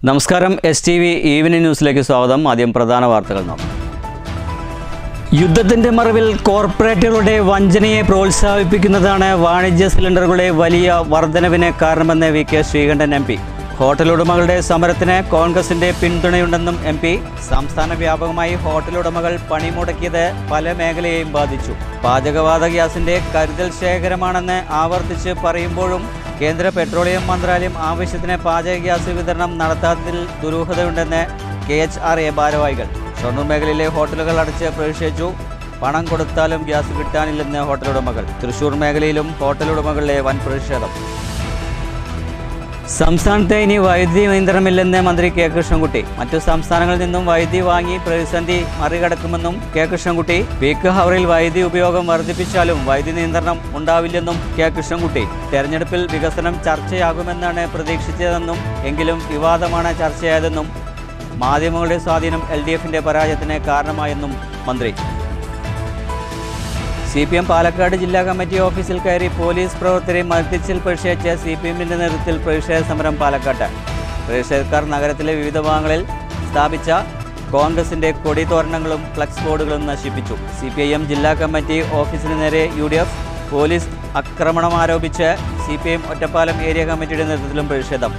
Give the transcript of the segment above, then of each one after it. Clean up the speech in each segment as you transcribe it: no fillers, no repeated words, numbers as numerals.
നമസ്കാരം STV evening ന്യൂസിലേക്ക് സ്വാഗതം. ആദ്യം പ്രധാന വാർത്തകൾ നോക്കാം. യുദ്ധത്തിന്റെ മറവിൽ കോർപ്പറേറ്റുകളുടെ വഞ്ചനയെ പ്രോത്സാഹിപ്പിക്കുന്നതാണ് വാണിജ്യ സിലിണ്ടറുകളുടെ വലിയ വർധനവിന് കാരണമെന്ന് VK ശ്രീകണ്ഠൻ MP. ഹോട്ടൽ ഉടമകളുടെ സമരത്തിന് കോൺഗ്രസിന്റെ പിന്തുണയുണ്ടെന്നും MP. സംസ്ഥാന വ്യാപകമായി ഹോട്ടൽ ഉടമകൾ പണിമുടക്കിയത് പല മേഖലയെയും ബാധിച്ചു. പാചകവാത ഗ്യാസിന്റെ കരുതൽ ശേഖരമാണെന്ന് ആവർത്തിച്ച് പറയുമ്പോഴും കേന്ദ്ര പെട്രോളിയം മന്ത്രാലയം ആവശ്യത്തിന് പാചക ഗ്യാസ് വിതരണം നടത്താത്തതിൽ ദുരൂഹതയുണ്ടെന്ന് KHRA ഭാരവാഹികൾ. ഷൊർണൂർ മേഖലയിലെ ഹോട്ടലുകൾ അടച്ച് പ്രതിഷേധിച്ചു. പണം കൊടുത്താലും ഗ്യാസ് കിട്ടാനില്ലെന്ന് ഹോട്ടൽ ഉടമകൾ. തൃശൂർ മേഖലയിലും ഹോട്ടൽ ഉടമകളിലെ വൻ പ്രതിഷേധം. സംസ്ഥാനത്ത് ഇനി വൈദ്യുതി നിയന്ത്രണമില്ലെന്ന് മന്ത്രി K. കൃഷ്ണൻകുട്ടി. മറ്റു സംസ്ഥാനങ്ങളിൽ നിന്നും വൈദ്യുതി വാങ്ങി പ്രതിസന്ധി മറികടക്കുമെന്നും K. കൃഷ്ണൻകുട്ടി. പീക്ക് ഹവറിൽ വൈദ്യുതി ഉപയോഗം വർദ്ധിപ്പിച്ചാലും വൈദ്യുതി നിയന്ത്രണം ഉണ്ടാവില്ലെന്നും K. കൃഷ്ണൻകുട്ടി. തെരഞ്ഞെടുപ്പിൽ വികസനം ചർച്ചയാകുമെന്നാണ് പ്രതീക്ഷിച്ചതെന്നും എങ്കിലും വിവാദമാണ് ചർച്ചയായതെന്നും മാധ്യമങ്ങളുടെ സ്വാധീനം LDFന്റെ പരാജയത്തിന് കാരണമായെന്നും മന്ത്രി. CPM പാലക്കാട് ജില്ലാ കമ്മിറ്റി ഓഫീസിൽ കയറി പോലീസ് പ്രവർത്തകരെ മർദ്ദിച്ചിൽ പ്രതിഷേധിച്ച് CPMന്റെ നേതൃത്വത്തിൽ പ്രതിഷേധ സമരം പാലക്കാട്ട്. പ്രതിഷേധക്കാർ നഗരത്തിലെ വിവിധ ഭാഗങ്ങളിൽ സ്ഥാപിച്ച കോൺഗ്രസിന്റെ കൊടിതോരണങ്ങളും ഫ്ലക്സ് ബോർഡുകളും നശിപ്പിച്ചു. CPIM ജില്ലാ കമ്മിറ്റി ഓഫീസിന് നേരെ UDF പോലീസ് ആക്രമണം ആരോപിച്ച് CPIM ഒറ്റപ്പാലം ഏരിയ കമ്മിറ്റിയുടെ നേതൃത്വത്തിലും പ്രതിഷേധം.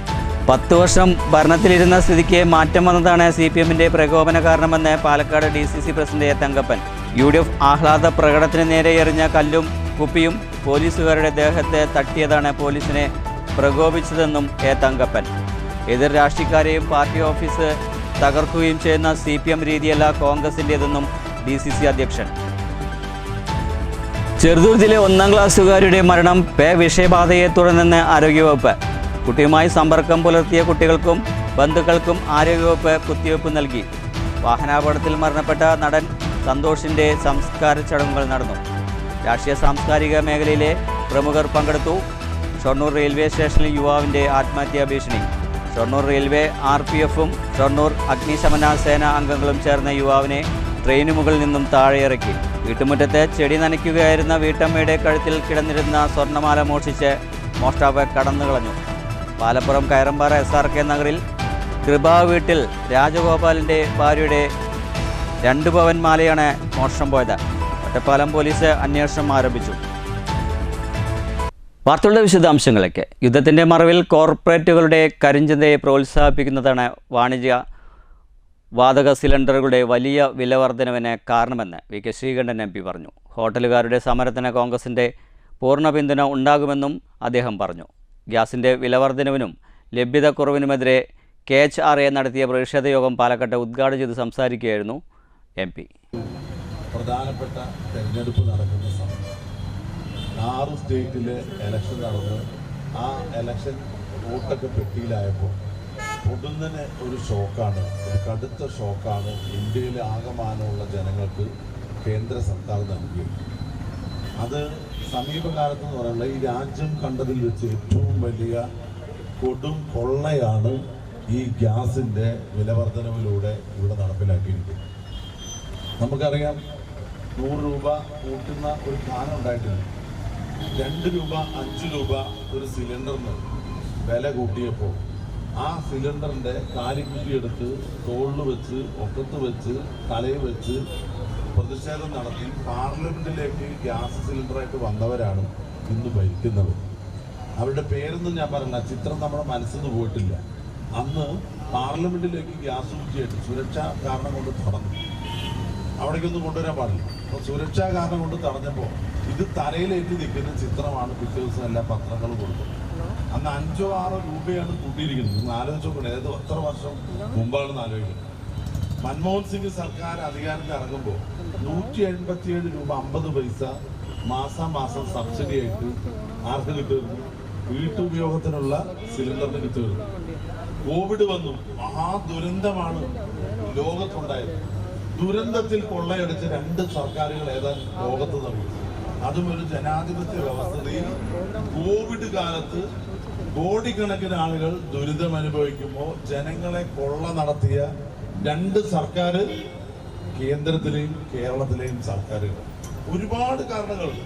10 വർഷം ഭരണത്തിലിരുന്ന സ്ഥിതിക്ക് മാറ്റം വന്നതാണ് CPMന്റെ പ്രകോപന കാരണമെന്ന് Palakkad DCC president A. Thankappan. UDF ആഹ്ലാദ പ്രകടനത്തിന് നേരെ എറിഞ്ഞ കല്ലും കുപ്പിയും പോലീസുകാരുടെ ദേഹത്തെ തട്ടിയതാണ് പോലീസിനെ പ്രകോപിച്ചതെന്നും A. തങ്കപ്പൻ. എതിർ രാഷ്ട്രീയക്കാരെയും പാർട്ടി ഓഫീസ് തകർക്കുകയും ചെയ്യുന്ന CPM രീതിയല്ല കോൺഗ്രസിൻ്റേതെന്നും DCC അധ്യക്ഷൻ. ചെറുതുരുത്തിലെ 1ാം ക്ലാസ്സുകാരുടെ മരണം വിഷബാധയെ തുടർന്നെന്ന് ആരോഗ്യവകുപ്പ്. കുട്ടിയുമായി സമ്പർക്കം പുലർത്തിയ കുട്ടികൾക്കും ബന്ധുക്കൾക്കും ആരോഗ്യവകുപ്പ് കുത്തിവയ്പ് നൽകി. വാഹനാപകടത്തിൽ മരണപ്പെട്ട നടൻ സന്തോഷിൻ്റെ സംസ്കാര ചടങ്ങുകൾ നടന്നു. രാഷ്ട്രീയ സാംസ്കാരിക മേഖലയിലെ പ്രമുഖർ പങ്കെടുത്തു. ഷൊർണൂർ റെയിൽവേ സ്റ്റേഷനിൽ യുവാവിൻ്റെ ആത്മഹത്യാ ഭീഷണി. ഷൊർണൂർ റെയിൽവേ RPFും ഷൊർണൂർ അഗ്നിശമന സേന അംഗങ്ങളും ചേർന്ന യുവാവിനെ ട്രെയിനു മുകളിൽ നിന്നും താഴെ ഇറക്കി. വീട്ടുമുറ്റത്ത് ചെടി നനയ്ക്കുകയായിരുന്ന വീട്ടമ്മയുടെ കഴുത്തിൽ കിടന്നിരുന്ന സ്വർണ്ണമാല മോഷ്ടിച്ച് മോഷ്ടാവ് കടന്നു കളഞ്ഞു. പാലപ്പുറം കയറമ്പാറ SRK നഗറിൽ കൃപാ വീട്ടിൽ രാജഗോപാലിൻ്റെ ഭാര്യയുടെ 2 പവൻ മാലയാണ് മോഷണം പോയത്. ഒറ്റപ്പാലം പോലീസ് അന്വേഷണം ആരംഭിച്ചു. വാർത്തകളുടെ വിശദാംശങ്ങളിലേക്ക്. യുദ്ധത്തിൻ്റെ മറവിൽ കോർപ്പറേറ്റുകളുടെ കരിഞ്ചന്തയെ പ്രോത്സാഹിപ്പിക്കുന്നതാണ് വാണിജ്യ വാതക സിലിണ്ടറുകളുടെ വലിയ വില വർധനവിന് കാരണമെന്ന് VK ശ്രീകണ്ഠൻ MP പറഞ്ഞു. ഹോട്ടലുകാരുടെ സമരത്തിന് കോൺഗ്രസിൻ്റെ പൂർണ്ണ പിന്തുണ ഉണ്ടാകുമെന്നും അദ്ദേഹം പറഞ്ഞു. ഗ്യാസിൻ്റെ വിലവർധനവിനും ലഭ്യതക്കുറവിനുമെതിരെ KHRA നടത്തിയ പ്രതിഷേധ യോഗം പാലക്കാട്ട് ഉദ്ഘാടനം ചെയ്ത് സംസാരിക്കുകയായിരുന്നു MP. പ്രധാനപ്പെട്ട തെരഞ്ഞെടുപ്പ് നടക്കുന്ന സമയം 6 സ്റ്റേറ്റിലെ ഇലക്ഷൻ നടന്ന് ആ ഇലക്ഷൻ വോട്ടൊക്കെ പെട്ടിയിലായപ്പോൾ പൊടുന്നനെ ഒരു ഷോക്കാണ്, ഒരു കടുത്ത ഷോക്കാണ് ഇന്ത്യയിലെ ആകമാനമുള്ള ജനങ്ങൾക്ക് കേന്ദ്ര സർക്കാർ നൽകിയത്. അത് സമീപകാലത്ത് എന്ന് പറയുന്നത് ഈ രാജ്യം കണ്ടതിൽ വെച്ച് ഏറ്റവും വലിയ കൊടും കൊള്ളയാണ് ഈ ഗ്യാസിൻ്റെ വിലവർധനവിലൂടെ ഇവിടെ നടപ്പിലാക്കിയിരിക്കുന്നത്. നമുക്കറിയാം, 100 രൂപ കൂട്ടുന്ന ഒരു സാധനം ഉണ്ടായിട്ടില്ല. 2 രൂപ 5 രൂപ ഒരു സിലിണ്ടറിന് വില കൂട്ടിയപ്പോൾ ആ സിലിണ്ടറിൻ്റെ കാലിക്കുറ്റിയെടുത്ത് തോളിൽ വെച്ച് ഒക്കത്ത് വെച്ച് തലയിൽ വെച്ച് പ്രതിഷേധം നടത്തി പാർലമെൻറ്റിലേക്ക് ഗ്യാസ് സിലിണ്ടറായിട്ട് വന്നവരാണ് ഇന്ന് ഭരിക്കുന്നത്. അവരുടെ പേരൊന്നും ഞാൻ പറഞ്ഞില്ല, ചിത്രം നമ്മുടെ മനസ്സിൽ നിന്ന് പോയിട്ടില്ല. അന്ന് പാർലമെൻറ്റിലേക്ക് ഗ്യാസ് കുറ്റിയായിട്ട് സുരക്ഷാ കാരണം കൊണ്ട് തടഞ്ഞു. അവിടേക്കൊന്നും കൊണ്ടുവരാൻ പാടില്ല. അപ്പോൾ സുരക്ഷാ കാരണം കൊണ്ട് തടഞ്ഞപ്പോൾ ഇത് തലയിലേറ്റ് നിൽക്കുന്ന ചിത്രമാണ് പിറ്റേ ദിവസം എല്ലാ പത്രങ്ങളും കൊടുക്കുന്നത്. അന്ന് 5 or 6 രൂപയാണ് കൂട്ടിയിരിക്കുന്നത്. ഒന്ന് ആലോചിച്ച് നോക്കണേ, ഏത് എത്ര വർഷം മുമ്പാണെന്ന് ആലോചിക്കുന്നത്. മൻമോഹൻ സിംഗ് സർക്കാർ അധികാരത്തിൽ ഇറങ്ങുമ്പോൾ 187 രൂപ 50 പൈസ മാസം സബ്സിഡി ആയിട്ട് ആർക്ക് കിട്ടുമായിരുന്നു? വീട്ടുപയോഗത്തിനുള്ള സിലിണ്ടറിന് കിട്ടുമായിരുന്നു. കോവിഡ് വന്നു, മഹാദുരന്തമാണ് ലോകത്തുണ്ടായത്. ദുരന്തത്തിൽ കൊള്ളയടിച്ച 2 സർക്കാരുകൾ ഏതാ ലോകത്ത് നൽകി. അതും ഒരു ജനാധിപത്യ വ്യവസ്ഥയിൽ കോവിഡ് കാലത്ത് കോടിക്കണക്കിന് ആളുകൾ ദുരിതം അനുഭവിക്കുമ്പോൾ ജനങ്ങളെ കൊള്ള നടത്തിയ 2 സർക്കാർ, കേന്ദ്രത്തിലെയും കേരളത്തിലെയും സർക്കാരുകൾ. ഒരുപാട് കാരണങ്ങളുണ്ട്.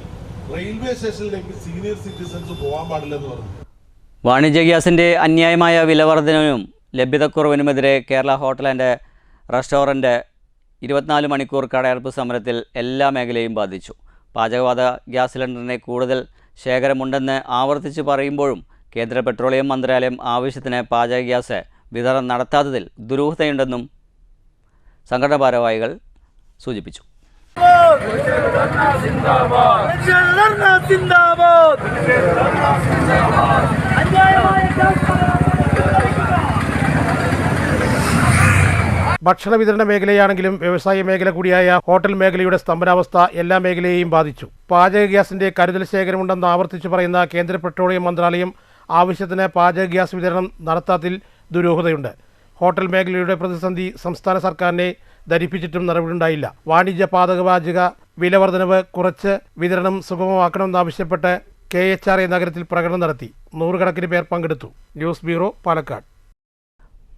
റെയിൽവേ സ്റ്റേഷനിലേക്ക് സീനിയർ സിറ്റിസൺസ് പോകാൻ പാടില്ലെന്ന് പറഞ്ഞു. വാണിജ്യ ഗ്യാസിൻ്റെ അന്യായമായ വിലവർധനവിനും ലഭ്യതക്കുറവിനുമെതിരെ കേരള ഹോട്ടൽ ആൻഡ് റെസ്റ്റോറൻറ്റ് 24 മണിക്കൂർ കടയടപ്പ് സമരത്തിൽ എല്ലാ മേഖലയും ബാധിച്ചു. പാചകവാത ഗ്യാസ് സിലിണ്ടറിന് കൂടുതൽ ശേഖരമുണ്ടെന്ന് ആവർത്തിച്ച് പറയുമ്പോഴും കേന്ദ്ര പെട്രോളിയം മന്ത്രാലയം ആവശ്യത്തിന് പാചക ഗ്യാസ് വിതരണം നടത്താത്തതിൽ ദുരൂഹതയുണ്ടെന്നും സംഘടനാ ഭാരവാഹികൾ സൂചിപ്പിച്ചു. ഭക്ഷണ വിതരണ മേഖലയാണെങ്കിലും വ്യവസായ മേഖല കൂടിയായ ഹോട്ടൽ മേഖലയുടെ സ്തംഭനാവസ്ഥ എല്ലാ മേഖലയെയും ബാധിച്ചു. പാചക ഗ്യാസിന്റെ കരുതൽ ശേഖരമുണ്ടെന്ന് ആവർത്തിച്ച് പറയുന്ന കേന്ദ്ര പെട്രോളിയം മന്ത്രാലയം ആവശ്യത്തിന് പാചക ഗ്യാസ് വിതരണം നടത്താത്തിൽ ദുരൂഹതയുണ്ട്. ഹോട്ടൽ മേഖലയുടെ പ്രതിസന്ധി സംസ്ഥാന സർക്കാരിനെ ധരിപ്പിച്ചിട്ടും നടപടിയുണ്ടായില്ല. വാണിജ്യ പാചക വില വർധനവ് കുറച്ച് വിതരണം സുഗമമാക്കണമെന്നാവശ്യപ്പെട്ട് KHRA നഗരത്തിൽ പ്രകടനം നടത്തി. 100 കണക്കിന് പേർ പങ്കെടുത്തു. News bureau, Palakkad.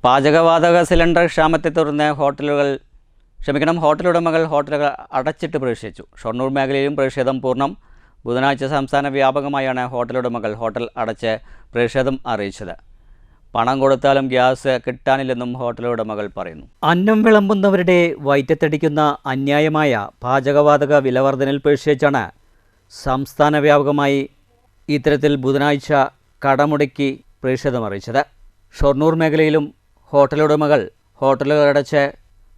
പാചകവാതക സിലിണ്ടർ ക്ഷാമത്തെ തുടർന്ന് ഹോട്ടലുടമകൾ ഹോട്ടലുകൾ അടച്ചിട്ട് പ്രതിഷേധിച്ചു. ഷൊർണൂർ മേഖലയിലും പ്രതിഷേധം പൂർണ്ണം. ബുധനാഴ്ച സംസ്ഥാന വ്യാപകമായാണ് ഹോട്ടലുടമകൾ ഹോട്ടൽ അടച്ച് പ്രതിഷേധം അറിയിച്ചത്. പണം കൊടുത്താലും ഗ്യാസ് കിട്ടാനില്ലെന്നും ഹോട്ടലുടമകൾ പറയുന്നു. അന്നം വിളമ്പുന്നവരുടെ വയറ്റത്തടിക്കുന്ന അന്യായമായ പാചകവാതക വിലവർധനയിൽ പ്രതിഷേധിച്ചാണ് സംസ്ഥാന വ്യാപകമായി ഇത്തരത്തിൽ ബുധനാഴ്ച കടമുടക്കി പ്രതിഷേധം അറിയിച്ചത്. ഷൊർണൂർ മേഖലയിലും ഹോട്ടലുടമകൾ ഹോട്ടലുകളടച്ച്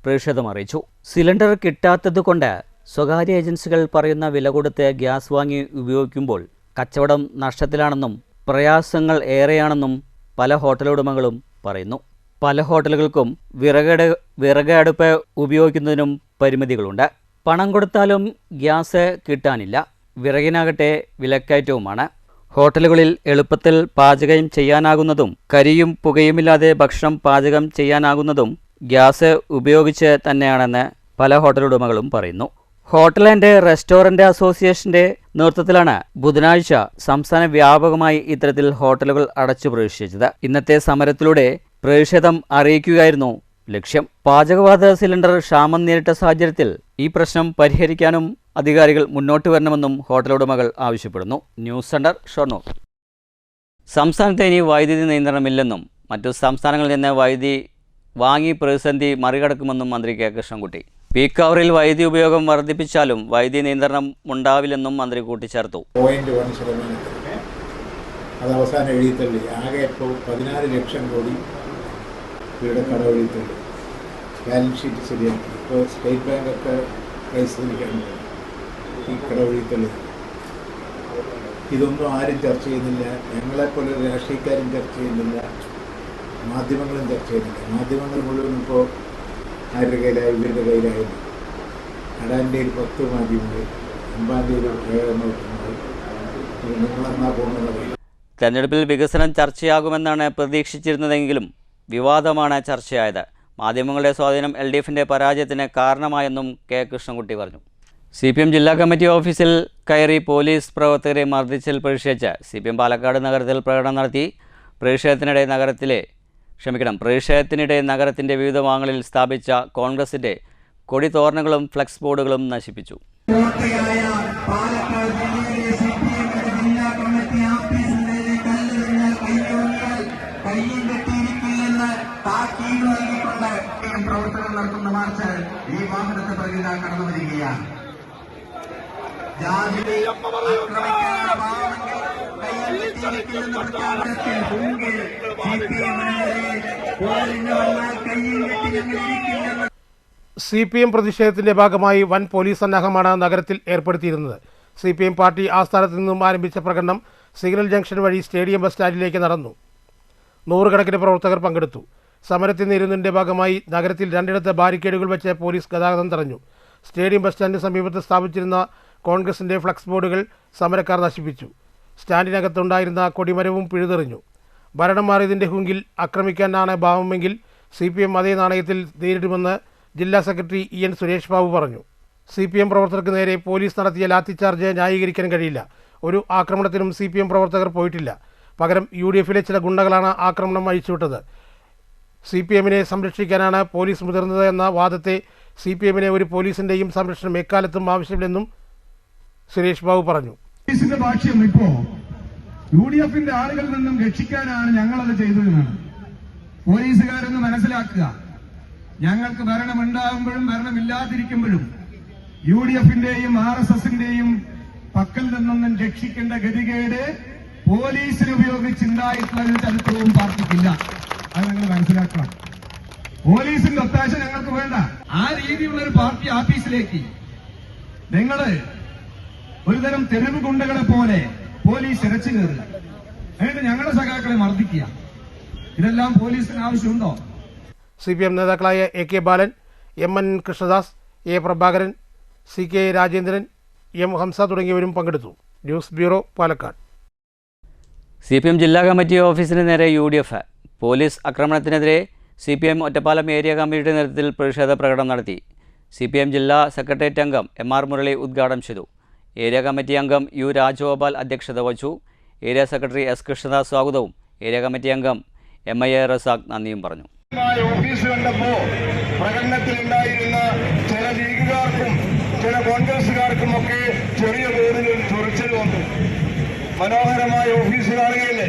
പ്രതിഷേധം അറിയിച്ചു. സിലിണ്ടർ കിട്ടാത്തതുകൊണ്ട് സ്വകാര്യ ഏജൻസികൾ പറയുന്ന വില കൊടുത്ത് ഗ്യാസ് വാങ്ങി ഉപയോഗിക്കുമ്പോൾ കച്ചവടം നഷ്ടത്തിലാണെന്നും പ്രയാസങ്ങൾ ഏറെയാണെന്നും പല ഹോട്ടലുടമകളും പറയുന്നു. പല ഹോട്ടലുകൾക്കും വിറക് അടുപ്പ് ഉപയോഗിക്കുന്നതിനും പരിമിതികളുണ്ട്. പണം കൊടുത്താലും ഗ്യാസ് കിട്ടാനില്ല. വിറകിനാകട്ടെ വിലക്കയറ്റവുമാണ്. ഹോട്ടലുകളിൽ എളുപ്പത്തിൽ പാചകം ചെയ്യാനാകുന്നതും കരിയും പുകയുമില്ലാതെ ഭക്ഷണം പാചകം ചെയ്യാനാകുന്നതും ഗ്യാസ് ഉപയോഗിച്ച് തന്നെയാണെന്ന് പല ഹോട്ടലുടമകളും പറയുന്നു. ഹോട്ടൽ ആൻഡ് റെസ്റ്റോറൻറ്റ് അസോസിയേഷൻ്റെ നേതൃത്വത്തിലാണ് ബുധനാഴ്ച സംസ്ഥാന വ്യാപകമായി ഇത്തരത്തിൽ ഹോട്ടലുകൾ അടച്ചു പ്രതിഷേധിച്ചത്. ഇന്നത്തെ സമരത്തിലൂടെ പ്രതിഷേധം അറിയിക്കുകയായിരുന്നു ലക്ഷ്യം. പാചകവാതക സിലിണ്ടർ ക്ഷാമം നേരിട്ട സാഹചര്യത്തിൽ ഈ പ്രശ്നം പരിഹരിക്കാനും അധികാരികൾ മുന്നോട്ട് വരണമെന്നും ഹോട്ടലുടമകൾ ആവശ്യപ്പെടുന്നു. News centre, Shoranur. സംസ്ഥാനത്ത് ഇനി വൈദ്യുതി നിയന്ത്രണമില്ലെന്നും മറ്റു സംസ്ഥാനങ്ങളിൽ നിന്ന് വൈദ്യുതി വാങ്ങി പ്രതിസന്ധി മറികടക്കുമെന്നും മന്ത്രി കെ കൃഷ്ണൻകുട്ടി. പീക്ക് അവറിൽ വൈദ്യുതി ഉപയോഗം വർദ്ധിപ്പിച്ചാലും വൈദ്യുതി നിയന്ത്രണം ഉണ്ടാവില്ലെന്നും മന്ത്രി കൂട്ടിച്ചേർത്തു. 0.1% അത് അവസാനം എഴുതിത്തള്ളി. ആകെ ഇപ്പോൾ 14 ലക്ഷം കോടി രൂപയുടെ കടമെഴുതിത്തള്ളി. ബാലൻസ് ഷീറ്റ് ശരിയാക്കി. ഇപ്പോൾ സ്റ്റേറ്റ് ബാങ്കൊക്കെ പരിശോധിക്കാനുണ്ട് ഈ കടമെഴുതിത്തള്ളി. ഇതൊന്നും ആരും ചർച്ച ചെയ്യുന്നില്ല. ഞങ്ങളെപ്പോലെ രാഷ്ട്രീയക്കാരും ചർച്ച ചെയ്യുന്നില്ല, മാധ്യമങ്ങളും ചർച്ച ചെയ്യുന്നില്ല. മാധ്യമങ്ങൾ മുഴുവൻ ഇപ്പോൾ ആരുടെ കയ്യിലായി? ഇവരുടെ കയ്യിലായിരുന്നു. അടാൻ്റെ 10 മാധ്യമങ്ങൾ, അമ്പാൻ്റെ 7 നിങ്ങളെന്നാ പോകുന്നത്. തെരഞ്ഞെടുപ്പിൽ വികസനം ചർച്ചയാകുമെന്നാണ് പ്രതീക്ഷിച്ചിരുന്നതെങ്കിലും വിവാദമാണ് ചർച്ചയായത്. മാധ്യമങ്ങളുടെ സ്വാധീനം LDFിൻ്റെ പരാജയത്തിന് കാരണമായെന്നും കെ കൃഷ്ണൻകുട്ടി പറഞ്ഞു. CPM ജില്ലാ കമ്മിറ്റി ഓഫീസിൽ കയറി പോലീസ് പ്രവർത്തകരെ മർദ്ദിച്ചതിൽ പ്രതിഷേധിച്ച് CPM പാലക്കാട് നഗരത്തിൽ പ്രകടനം നടത്തി. പ്രതിഷേധത്തിനിടെ നഗരത്തിൻ്റെ വിവിധ ഭാഗങ്ങളിൽ സ്ഥാപിച്ച കോൺഗ്രസിൻ്റെ കൊടിതോരണങ്ങളും ഫ്ലെക്സ് ബോർഡുകളും നശിപ്പിച്ചു. പ്രവർത്തനം നടത്തുന്ന മാർച്ച് ഈ വാഹനത്തെ പ്രതി കടന്നു വരികയാണ്. CPM പ്രതിഷേധത്തിന്റെ ഭാഗമായി വൻ പോലീസ് സന്നാഹമാണ് നഗരത്തിൽ ഏർപ്പെടുത്തിയിരുന്നത്. CPM പാർട്ടി ആസ്ഥാനത്ത് നിന്നും ആരംഭിച്ച പ്രകടനം സിഗ്നൽ ജംഗ്ഷൻ വഴി സ്റ്റേഡിയം ബസ് സ്റ്റാൻഡിലേക്ക് നടന്നു. 100 കണക്കിന് പ്രവർത്തകർ പങ്കെടുത്തു. സമരത്തിൽ നേരിടുന്നതിൻ്റെ ഭാഗമായി നഗരത്തിൽ 2 ബാരിക്കേഡുകൾ വെച്ച് പോലീസ് ഗതാഗതം തടഞ്ഞു. സ്റ്റേഡിയം ബസ് സ്റ്റാൻഡിന് സമീപത്ത് സ്ഥാപിച്ചിരുന്ന കോൺഗ്രസിൻ്റെ ഫ്ലക്സ് ബോർഡുകൾ സമരക്കാർ നശിപ്പിച്ചു. സ്റ്റാൻഡിനകത്തുണ്ടായിരുന്ന കൊടിമരവും പിഴുതെറിഞ്ഞു. ഭരണം മാറിയതിൻ്റെ ഹുങ്കിൽ ആക്രമിക്കാനാണ് ഭാവമെങ്കിൽ CPM അതേ നാണയത്തിൽ നേരിടുമെന്ന് ജില്ലാ സെക്രട്ടറി EN സുരേഷ് ബാബു പറഞ്ഞു. CPM പ്രവർത്തകർക്ക് നേരെ പോലീസ് നടത്തിയ ലാത്തിച്ചാർജ് ന്യായീകരിക്കാൻ കഴിയില്ല. ഒരു ആക്രമണത്തിനും CPM പ്രവർത്തകർ പോയിട്ടില്ല. പകരം UDFിലെ ചില ഗുണ്ടകളാണ് ആക്രമണം അഴിച്ചുവിട്ടത്. CPMനെ സംരക്ഷിക്കാനാണ് പോലീസ് മുതിർന്നത് എന്ന വാദത്തെ CPMനെ ഒരു പോലീസിൻ്റെയും സംരക്ഷണം എക്കാലത്തും ആവശ്യമില്ലെന്നും സുരേഷ് ബാബു പറഞ്ഞു. പോലീസിന്റെ ഭാഷ്യം ഇപ്പോ UDFിന്റെ ആളുകളിൽ നിന്നും രക്ഷിക്കാനാണ് ഞങ്ങളത് ചെയ്തതെന്നാണ്. പോലീസുകാരൊന്ന് മനസ്സിലാക്കുക, ഞങ്ങൾക്ക് ഭരണമുണ്ടാകുമ്പോഴും ഭരണമില്ലാതിരിക്കുമ്പോഴും UDFന്റെയും RSSന്റെയും പക്കൽ നിന്നൊന്നും രക്ഷിക്കേണ്ട ഗതികേട് പോലീസിനെ ഉപയോഗിച്ചുണ്ടായിട്ടുള്ള ഒരു ചരിത്രവും പാർട്ടിക്കില്ല. അത് നിങ്ങൾ മനസ്സിലാക്കണം. പോലീസിന്റെ ഒത്താശ ഞങ്ങൾക്ക് വേണ്ട. ആ രീതിയിലുള്ള ഒരു പാർട്ടി ഓഫീസിലേക്ക് നിങ്ങള് ഒരുതരം തെരുവ് ഗുണ്ടകളെ പോലെ പോലീസ് ഇരച്ചു കയറുക, എന്നിട്ട് ഞങ്ങളുടെ സഖാക്കളെ മർദ്ദിക്കുക. ഇതെല്ലാം പോലീസിന് ആവശ്യമുണ്ടോ? CPM നേതാക്കളായ AK Balan, MN Krishnadas, A Prabhakaran, CK Rajendran, M Hamsa തുടങ്ങിയവരും പങ്കെടുത്തു. News bureau, Palakkad. CPM ജില്ലാ കമ്മിറ്റി ഓഫീസിന് നേരെ UDF പോലീസ് ആക്രമണത്തിനെതിരെ CPM ഒറ്റപ്പാലം ഏരിയ കമ്മിറ്റിയുടെ നേതൃത്വത്തിൽ പ്രതിഷേധ പ്രകടനം നടത്തി. CPM ജില്ലാ സെക്രട്ടേറിയറ്റ് അംഗം MR മുരളി ഉദ്ഘാടനം ചെയ്തു. ഏരിയ കമ്മിറ്റി അംഗം U രാജഗോപാൽ അധ്യക്ഷത വഹിച്ചു. ഏരിയ സെക്രട്ടറി S കൃഷ്ണദാസ് സ്വാഗതവും ഏരിയ കമ്മിറ്റി അംഗം MIA റസാഖ് നന്ദിയും പറഞ്ഞു. ഓഫീസ് കണ്ടപ്പോ പ്രകടനത്തിലുണ്ടായിരുന്ന ചില ലീഗുകാർക്കും ചില കോൺഗ്രസുകാർക്കും ഒക്കെ ചെറിയ തോതിൽ ചൊറിച്ചൽ വന്നു. മനോഹരമായ ഓഫീസ് കാണുകയല്ലേ,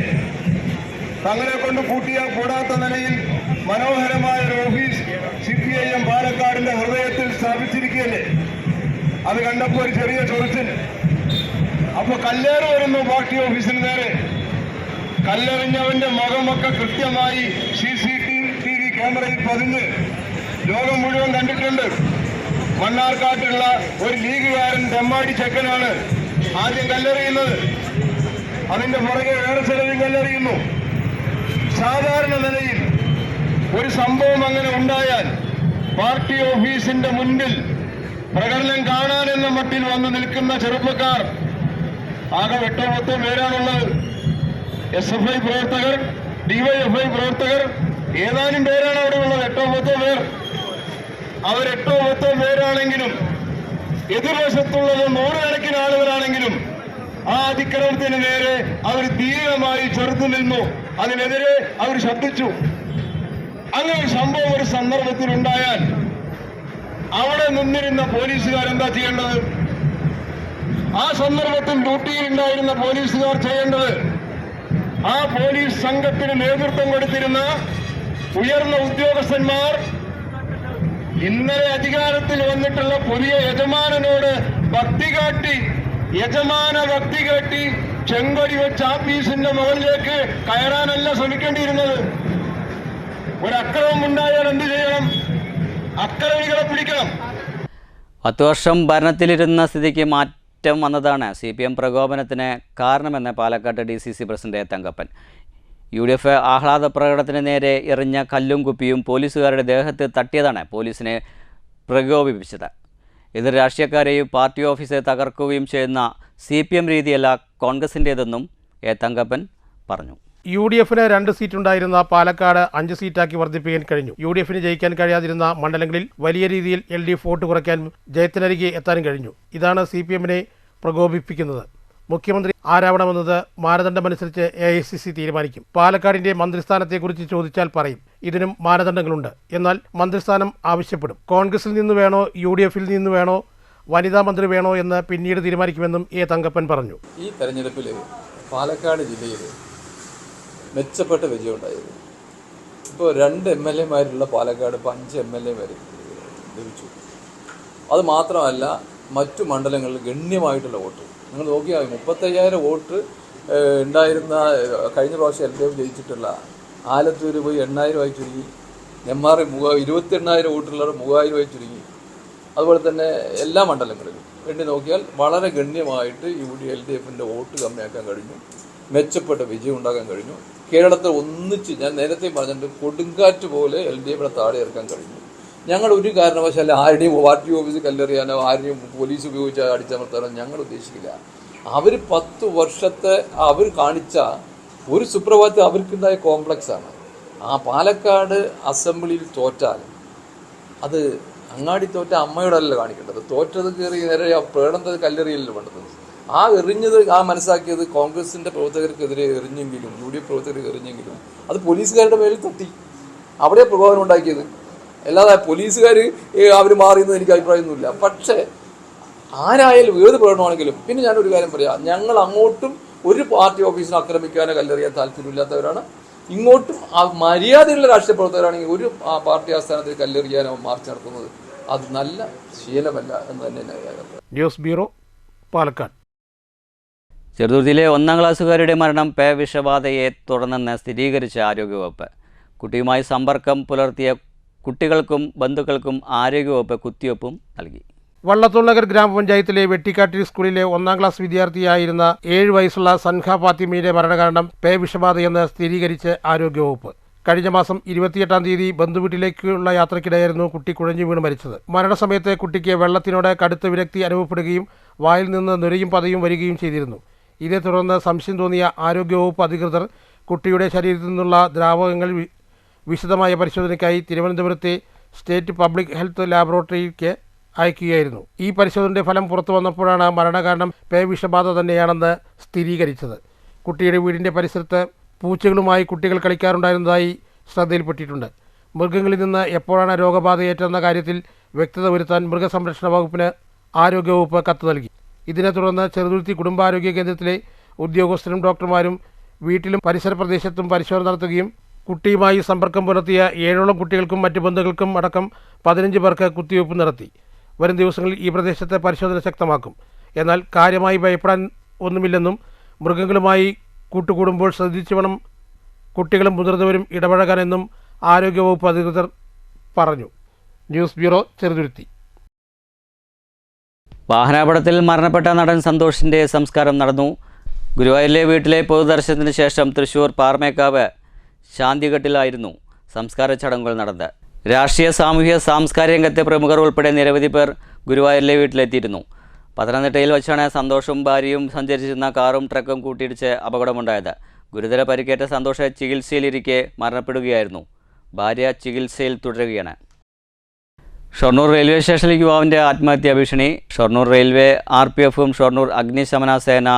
തങ്ങളെ കൊണ്ട് കൂട്ടിയാൽ കൂടാത്ത നിലയിൽ മനോഹരമായ ഒരു ഓഫീസ് CPIM പാലക്കാടിന്റെ ഹൃദയത്തിൽ സ്ഥാപിച്ചിരിക്കുകയല്ലേ. അത് കണ്ടപ്പോൾ ഒരു ചെറിയ ചൊറിച്ചൽ. അപ്പൊ കല്ലേറ് വരുന്നു പാർട്ടി ഓഫീസിന് നേരെ. കല്ലെറിഞ്ഞവന്റെ മുഖമൊക്കെ കൃത്യമായി CCTV ക്യാമറയിൽ പതിഞ്ഞ് ലോകം മുഴുവൻ കണ്ടിട്ടുണ്ട്. മണ്ണാർക്കാട്ടുള്ള ഒരു ലീഗുകാരൻ തെമ്മാടി ചെക്കനാണ് ആദ്യം കല്ലെറിയുന്നത്. അതിന്റെ പുറകെ വേറെ ചിലരും കല്ലെറിയുന്നു. സാധാരണ നിലയിൽ ഒരു സംഭവം അങ്ങനെ ഉണ്ടായാൽ പാർട്ടി ഓഫീസിന്റെ മുൻപിൽ പ്രകടനം കാണാനെന്ന മട്ടിൽ വന്ന് നിൽക്കുന്ന ചെറുപ്പക്കാർ ആകെ 8-10 പേരാണുള്ളത്. SFI പ്രവർത്തകർ, DYFI പ്രവർത്തകർ, ഏതാനും പേരാണ് അവിടെ ഉള്ളത്. 8-10 പേർ. അവർ 8-10 പേരാണെങ്കിലും എതിർവശത്തുള്ളത് 100 കണക്കിന് ആളുകളാണെങ്കിലും ആ അതിക്രമത്തിന് നേരെ അവർ ധീരമായി ചെറുത്തു നിന്നു. അതിനെതിരെ അവർ ശബ്ദിച്ചു. അങ്ങനെ ഒരു സംഭവം ഒരു സന്ദർഭത്തിൽ ഉണ്ടായാൽ അവിടെ നിന്നിരുന്ന പോലീസുകാർ എന്താ ചെയ്യേണ്ടത്? ആ സന്ദർഭത്തിൽ ഡ്യൂട്ടിയിൽ ഉണ്ടായിരുന്ന പോലീസുകാർ ചെയ്യേണ്ടത്, ആ പോലീസ് സംഘത്തിന് നേതൃത്വം കൊടുത്തിരുന്ന ഉയർന്ന ഉദ്യോഗസ്ഥന്മാർ ഇന്നലെ അധികാരത്തിൽ വന്നിട്ടുള്ള പുതിയ യജമാനനോട് യജമാന ഭക്തി കാട്ടി ചെങ്കൊടി വെച്ച് ആഫീസിന്റെ മുകളിലേക്ക് കയറാനല്ല ശ്രമിക്കേണ്ടിയിരുന്നത്. ഒരു അക്രമം ഉണ്ടായാൽ എന്ത് ചെയ്യണം? അക്രമികളെ പിടിക്കണം. 10 വർഷം ഭരണത്തിലിരുന്ന സ്ഥിതിക്ക് മാറ്റം വന്നതാണ് CPM പ്രകോപനത്തിന് കാരണമെന്ന് Palakkad DCC president Thankappan. UDF ആഹ്ലാദ പ്രകടനത്തിന് നേരെ എറിഞ്ഞ കല്ലും കുപ്പിയും പോലീസുകാരുടെ ദേഹത്ത് തട്ടിയതാണ് പോലീസിനെ പ്രകോപിപ്പിച്ചത്. എതിർ രാഷ്ട്രീയക്കാരെയും പാർട്ടി ഓഫീസെ തകർക്കുകയും ചെയ്യുന്ന CPM രീതിയല്ല കോൺഗ്രസിൻ്റേതെന്നും തങ്കപ്പൻ പറഞ്ഞു. UDFന് 2 സീറ്റുണ്ടായിരുന്ന പാലക്കാട് 5 സീറ്റാക്കി വർദ്ധിപ്പിക്കാൻ കഴിഞ്ഞു. UDFന് ജയിക്കാൻ കഴിയാതിരുന്ന മണ്ഡലങ്ങളിൽ വലിയ രീതിയിൽ LDF വോട്ട് കുറയ്ക്കാൻ ജയത്തിനരികെ എത്താനും കഴിഞ്ഞു. ഇതാണ് CPMനെ പ്രകോപിപ്പിക്കുന്നത്. മുഖ്യമന്ത്രി ആരാവണമെന്നത് മാനദണ്ഡമനുസരിച്ച് AICC തീരുമാനിക്കും. പാലക്കാടിന്റെ മന്ത്രിസ്ഥാനത്തെക്കുറിച്ച് ചോദിച്ചാൽ പറയും ഇതിനും മാനദണ്ഡങ്ങളുണ്ട്. എന്നാൽ മന്ത്രിസ്ഥാനം ആവശ്യപ്പെടും. കോൺഗ്രസിൽ നിന്ന് വേണോ UDFിൽ നിന്ന് വേണോ വനിതാ മന്ത്രി വേണോ എന്ന് പിന്നീട് തീരുമാനിക്കുമെന്നും തങ്കപ്പൻ പറഞ്ഞു. ഈ തെരഞ്ഞെടുപ്പിൽ പാലക്കാട് ജില്ലയിൽ മെച്ചപ്പെട്ട വിജയം ഉണ്ടായിരുന്നു. ഇപ്പോൾ 2 MLA പാലക്കാട് ഇപ്പോൾ 5 MLA ലഭിച്ചു. അത് മാത്രമല്ല മറ്റു മണ്ഡലങ്ങളിൽ ഗണ്യമായിട്ടുള്ള വോട്ട് നിങ്ങൾ നോക്കിയാൽ 35,000 വോട്ട് ഉണ്ടായിരുന്ന കഴിഞ്ഞ പ്രാവശ്യം LDF ജയിച്ചിട്ടുള്ള ആലത്തൂർ പോയി 8,000 ചുരുങ്ങി. നെന്മാറ 28,000 വോട്ടുള്ള 3,000 ചുരുങ്ങി. അതുപോലെ തന്നെ എല്ലാ മണ്ഡലങ്ങളിലും വേണ്ടി നോക്കിയാൽ വളരെ ഗണ്യമായിട്ട് LDFിൻ്റെ വോട്ട് കമ്മിയാക്കാൻ കഴിഞ്ഞു. മെച്ചപ്പെട്ട വിജയം ഉണ്ടാക്കാൻ കഴിഞ്ഞു. കേരളത്തിൽ ഒന്നിച്ച് ഞാൻ നേരത്തെ പറഞ്ഞിട്ട് കൊടുങ്കാറ്റ് പോലെ LDFിനെ താഴെ ഇറക്കാൻ കഴിഞ്ഞു. ഞങ്ങൾ ഒരു കാരണവശാലും ആരുടെയും പാർട്ടി ഓഫീസ് കല്ലെറിയാനോ ആരുടെയും പോലീസ് ഉപയോഗിച്ച് അടിച്ചമർത്താനോ ഞങ്ങൾ ഉദ്ദേശിക്കില്ല. അവർ 10 വർഷത്തെ അവർ കാണിച്ച ഒരു സുപ്രഭാതത്തിൽ അവർക്കുണ്ടായ കോംപ്ലക്സാണ്. ആ പാലക്കാട് അസംബ്ലിയിൽ തോറ്റാൽ അത് അങ്ങാടി തോറ്റ അമ്മയോടല്ല കാണിക്കേണ്ടത്. തോറ്റത് കയറി നേരെ പ്രകടനത്തിൽ കല്ലെറിയല്ലോ വേണ്ടത്. ആ എറിഞ്ഞത് മനസ്സാക്കിയത് കോൺഗ്രസിൻ്റെ പ്രവർത്തകർക്കെതിരെ എറിഞ്ഞെങ്കിലും UDF പ്രവർത്തകർക്ക് എറിഞ്ഞെങ്കിലും അത് പോലീസുകാരുടെ മേലിൽ തട്ടി. അവിടെ പ്രകോപനം ഉണ്ടാക്കിയത്. അല്ലാതെ പോലീസുകാർ അവർ മാറിയെന്ന് എനിക്ക് അഭിപ്രായമൊന്നുമില്ല. പക്ഷേ ആരായാലും ഏത് പ്രകടനമാണെങ്കിലും പിന്നെ ഞാനൊരു കാര്യം പറയാം, ഞങ്ങൾ അങ്ങോട്ടും ഒരു പാർട്ടി ഓഫീസിനെ ആക്രമിക്കാനോ കല്ലെറിയാൻ താല്പര്യമില്ലാത്തവരാണ്. ഇങ്ങോട്ടും മര്യാദയുള്ള രാഷ്ട്രീയ പ്രവർത്തകരാണെങ്കിൽ ഒരു പാർട്ടി ആസ്ഥാനത്തിൽ കല്ലെറിയാനോ മാർച്ച് നടത്തുന്നത് അത് നല്ല ശീലമല്ല എന്ന് തന്നെ ന്യൂസ് ബ്യൂറോ, പാലക്കാട്. ചെറുതുരുത്തിയിലെ 1ാം ക്ലാസ്സുകാരുടെ മരണം പേ വിഷബാധയെ തുടർന്നെന്ന് സ്ഥിരീകരിച്ച ആരോഗ്യവകുപ്പ്. കുട്ടിയുമായി സമ്പർക്കം പുലർത്തിയ കുട്ടികൾക്കും ബന്ധുക്കൾക്കും ആരോഗ്യവകുപ്പ് കുത്തിവയ്പ്പും നൽകി. വള്ളത്തോൾ നഗർ ഗ്രാമപഞ്ചായത്തിലെ വെട്ടിക്കാട്ടിരി സ്കൂളിലെ 1ാം ക്ലാസ് വിദ്യാർത്ഥിയായിരുന്ന 7 വയസ്സുള്ള സൻഹ ഫാത്തിമയുടെ മരണകാരണം പേ വിഷബാധയെന്ന് സ്ഥിരീകരിച്ച് ആരോഗ്യവകുപ്പ്. കഴിഞ്ഞ മാസം 28-ാം തീയതി ബന്ധുവീട്ടിലേക്കുള്ള യാത്രയ്ക്കിടെയായിരുന്നു കുട്ടി കുഴഞ്ഞു വീണ് മരിച്ചത്. മരണസമയത്ത് കുട്ടിക്ക് വെള്ളത്തിനോട് കടുത്ത വിരക്തി അനുഭവപ്പെടുകയും വായിൽ നിന്ന് നുരയും പതയും വരികയും ചെയ്തിരുന്നു. ഇതേ തുടർന്ന് സംശയം തോന്നിയ ആരോഗ്യവകുപ്പ് അധികൃതർ കുട്ടിയുടെ ശരീരത്തിൽ നിന്നുള്ള ദ്രാവകങ്ങൾ വിശദമായ പരിശോധനയ്ക്കായി തിരുവനന്തപുരത്തെ സ്റ്റേറ്റ് പബ്ലിക് ഹെൽത്ത് ലാബറട്ടറിക്ക് അയക്കുകയായിരുന്നു. ഈ പരിശോധനയുടെ ഫലം പുറത്തു വന്നപ്പോഴാണ് മരണകാരണം പേ വിഷബാധ തന്നെയാണെന്ന് സ്ഥിരീകരിച്ചത്. കുട്ടിയുടെ വീടിൻ്റെ പരിസരത്ത് പൂച്ചകളുമായി കുട്ടികൾ കളിക്കാറുണ്ടായിരുന്നതായി ശ്രദ്ധയിൽപ്പെട്ടിട്ടുണ്ട്. മൃഗങ്ങളിൽ നിന്ന് എപ്പോഴാണ് രോഗബാധയേറ്റെന്ന കാര്യത്തിൽ വ്യക്തത വരുത്താൻ മൃഗസംരക്ഷണ വകുപ്പിന് ആരോഗ്യവകുപ്പ് കത്ത് നൽകി. ഇതിനെ തുടർന്ന് ചെറുതുരുത്തി കുടുംബാരോഗ്യ കേന്ദ്രത്തിലെ ഉദ്യോഗസ്ഥരും ഡോക്ടർമാരും വീട്ടിലും പരിസര പ്രദേശത്തും പരിശോധന നടത്തുകയും കുട്ടിയുമായി സമ്പർക്കം പുലർത്തിയ 7ഓളം കുട്ടികൾക്കും മറ്റ് ബന്ധുക്കൾക്കും അടക്കം 15 പേർക്ക് കുത്തിവയ്പ് നടത്തി. വരും ദിവസങ്ങളിൽ ഈ പ്രദേശത്തെ പരിശോധന ശക്തമാക്കും. എന്നാൽ കാര്യമായി ഭയപ്പെടാൻ ഒന്നുമില്ലെന്നും മൃഗങ്ങളുമായി കൂട്ടുകൂടുമ്പോൾ ശ്രദ്ധിച്ചു വേണം കുട്ടികളും മുതിർന്നവരും ഇടപഴകാനെന്നും ആരോഗ്യവകുപ്പ് അധികൃതർ പറഞ്ഞു. News bureau, Cheruthuruthy. വാഹനാപകടത്തിൽ മരണപ്പെട്ട നടൻ സന്തോഷിൻ്റെ സംസ്കാരം നടന്നു. ഗുരുവായൂരിലെ വീട്ടിലെ പൊതുദർശനത്തിന് ശേഷം തൃശ്ശൂർ പാറമേക്കാവ് ശാന്തിഘട്ടിലായിരുന്നു സംസ്കാര ചടങ്ങുകൾ നടന്നത്. രാഷ്ട്രീയ, സാമൂഹ്യ, സാംസ്കാരിക രംഗത്തെ പ്രമുഖർ ഉൾപ്പെടെ നിരവധി പേർ ഗുരുവായൂരിലെ വീട്ടിലെത്തിയിരുന്നു. പത്തനംതിട്ടയിൽ വച്ചാണ് സന്തോഷും ഭാര്യയും സഞ്ചരിച്ചിരുന്ന കാറും ട്രക്കും കൂട്ടിയിടിച്ച് അപകടമുണ്ടായത്. ഗുരുതര പരിക്കേറ്റ സന്തോഷ് ചികിത്സയിലിരിക്കെ മരണപ്പെടുകയായിരുന്നു. ഭാര്യ ചികിത്സയിൽ തുടരുകയാണ്. ഷൊർണൂർ റെയിൽവേ സ്റ്റേഷനിൽ യുവാവിൻ്റെ ആത്മഹത്യാ ഭീഷണി. ഷൊർണൂർ റെയിൽവേ RPFും ഷൊർണൂർ അഗ്നിശമന സേന